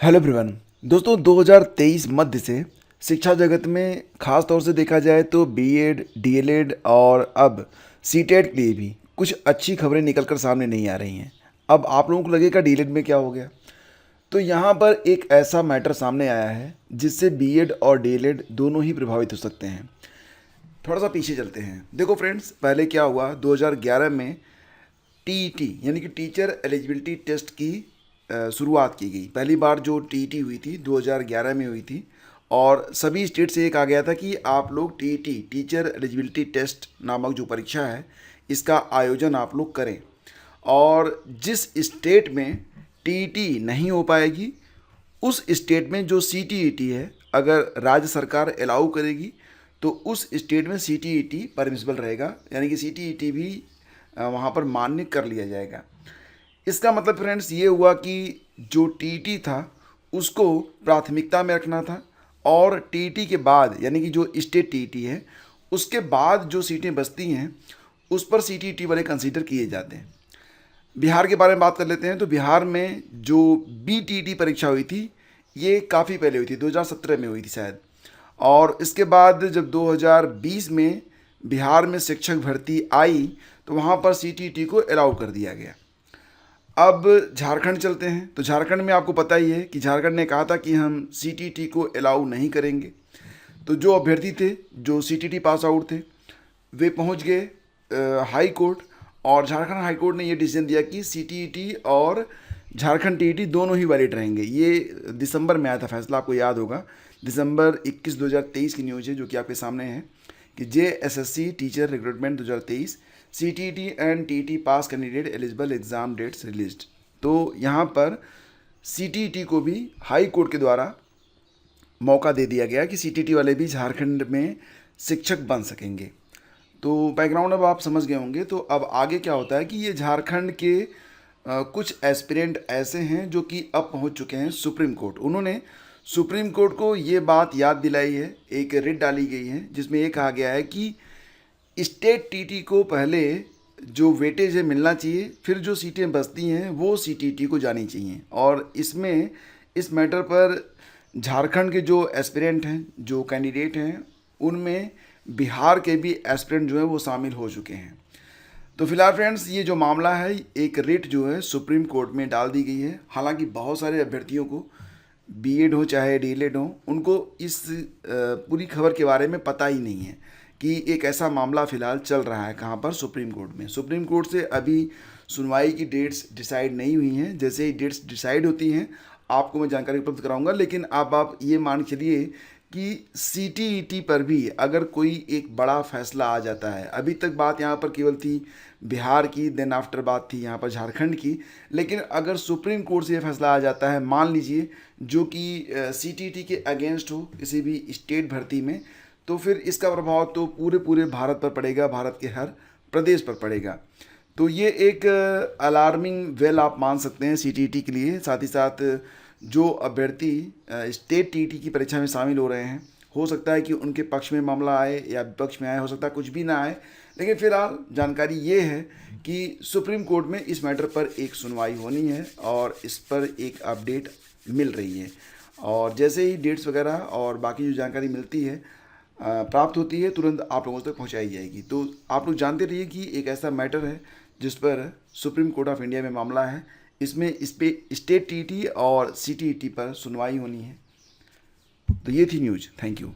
Hello everyone. दोस्तों 2023 मध्य से शिक्षा जगत में ख़ास तौर से देखा जाए तो बीएड, डीएलएड और अब सीटेट के लिए भी कुछ अच्छी खबरें निकल कर सामने नहीं आ रही हैं। अब आप लोगों को लगेगा डीएलएड में क्या हो गया। तो यहाँ पर एक ऐसा मैटर सामने आया है जिससे बीएड और डीएलएड दोनों ही प्रभावित हो सकते हैं। थोड़ा सा पीछे चलते हैं। देखो फ्रेंड्स, पहले क्या हुआ, 2011 में टीईटी यानी कि टीचर एलिजिबिलिटी टेस्ट की शुरुआत की गई। पहली बार जो टीईटी हुई थी 2011 में हुई थी और सभी स्टेट से एक आ गया था कि आप लोग टीईटी टीचर एलिजिबिलिटी टेस्ट नामक जो परीक्षा है इसका आयोजन आप लोग करें। और जिस स्टेट में टीईटी नहीं हो पाएगी उस स्टेट में जो सीटीईटी है, अगर राज्य सरकार अलाउ करेगी तो उस स्टेट में सीटीईटी परमिसिबल रहेगा, यानी कि सीटीईटी भी वहाँ पर मान्य कर लिया जाएगा। इसका मतलब फ्रेंड्स ये हुआ कि जो टीईटी था उसको प्राथमिकता में रखना था और टीईटी के बाद यानी कि जो स्टेट टीईटी है उसके बाद जो सीटें बचती हैं उस पर सीटीईटी वाले कंसीडर किए जाते हैं। बिहार के बारे में बात कर लेते हैं। तो बिहार में जो बीटीटी परीक्षा हुई थी ये काफ़ी पहले हुई थी, 2017 में हुई थी शायद। और इसके बाद जब 2020 में बिहार में शिक्षक भर्ती आई तो वहाँ पर सीटीईटी को अलाउ कर दिया गया। अब झारखंड चलते हैं। तो झारखंड में आपको पता ही है कि झारखंड ने कहा था कि हम सीटीईटी को अलाउ नहीं करेंगे। तो जो अभ्यर्थी थे जो सीटीईटी पास आउट थे वे पहुंच गए हाई कोर्ट, और झारखंड हाई कोर्ट ने ये डिसीजन दिया कि सीटीईटी और झारखंड टीईटी दोनों ही वैलिड रहेंगे। ये दिसंबर में आया था फैसला, आपको याद होगा। दिसंबर 21 2023 की न्यूज़ है जो कि आपके सामने है कि JSSC teacher recruitment 2023 CTET and TET pass candidate eligible exam dates released. तो यहाँ पर सीटीईटी को भी हाई कोर्ट के द्वारा मौका दे दिया गया कि सीटीईटी वाले भी झारखंड में शिक्षक बन सकेंगे। तो बैकग्राउंड अब आप समझ गए होंगे। तो अब आगे क्या होता है कि ये झारखंड के कुछ एस्पिरेंट ऐसे हैं जो कि अब पहुंच चुके हैं सुप्रीम कोर्ट। उन्होंने सुप्रीम कोर्ट को ये बात याद दिलाई है, एक रिट डाली गई है जिसमें ये कहा गया है कि स्टेट टीटी को पहले जो वेटेज है मिलना चाहिए, फिर जो सीटें बचती हैं वो सीटीटी को जानी चाहिए। और इसमें इस मैटर पर झारखंड के जो एस्पिरेंट हैं, जो कैंडिडेट हैं, उनमें बिहार के भी एस्पिरेंट जो हैं वो शामिल हो चुके हैं। तो फिलहाल फ्रेंड्स ये जो मामला है, एक रिट जो है सुप्रीम कोर्ट में डाल दी गई है। हालांकि बहुत सारे अभ्यर्थियों को बीएड हो चाहे डीएलएड हो, उनको इस पूरी खबर के बारे में पता ही नहीं है कि एक ऐसा मामला फ़िलहाल चल रहा है कहाँ पर, सुप्रीम कोर्ट में। सुप्रीम कोर्ट से अभी सुनवाई की डेट्स डिसाइड नहीं हुई हैं। जैसे ही डेट्स डिसाइड होती हैं आपको मैं जानकारी उपलब्ध कराऊंगा। लेकिन अब आप ये मान चलिए कि सीटीईटी पर भी अगर कोई एक बड़ा फैसला आ जाता है, अभी तक बात यहाँ पर केवल थी बिहार की, देन आफ्टर बात थी यहाँ पर झारखंड की, लेकिन अगर सुप्रीम कोर्ट से ये फैसला आ जाता है, मान लीजिए जो कि सीटीईटी के अगेंस्ट हो किसी भी स्टेट भर्ती में, तो फिर इसका प्रभाव तो पूरे पूरे भारत पर पड़ेगा, भारत के हर प्रदेश पर पड़ेगा। तो ये एक अलार्मिंग वेल आप मान सकते हैं सीटीईटी के लिए। साथ ही साथ जो अभ्यर्थी स्टेट टीईटी की परीक्षा में शामिल हो रहे हैं, हो सकता है कि उनके पक्ष में मामला आए या विपक्ष में आए, हो सकता है कुछ भी ना आए। लेकिन फिलहाल जानकारी ये है कि सुप्रीम कोर्ट में इस मैटर पर एक सुनवाई होनी है और इस पर एक अपडेट मिल रही है। और जैसे ही डेट्स वगैरह और बाकी जो जानकारी मिलती है, प्राप्त होती है, तुरंत आप लोगों तक पहुंचाई जाएगी। तो आप लोग जानते रहिए कि एक ऐसा मैटर है जिस पर सुप्रीम कोर्ट ऑफ इंडिया में मामला है। इसमें इस पे स्टेट टीईटी और सीटीईटी पर सुनवाई होनी है। तो ये थी न्यूज़। Thank you.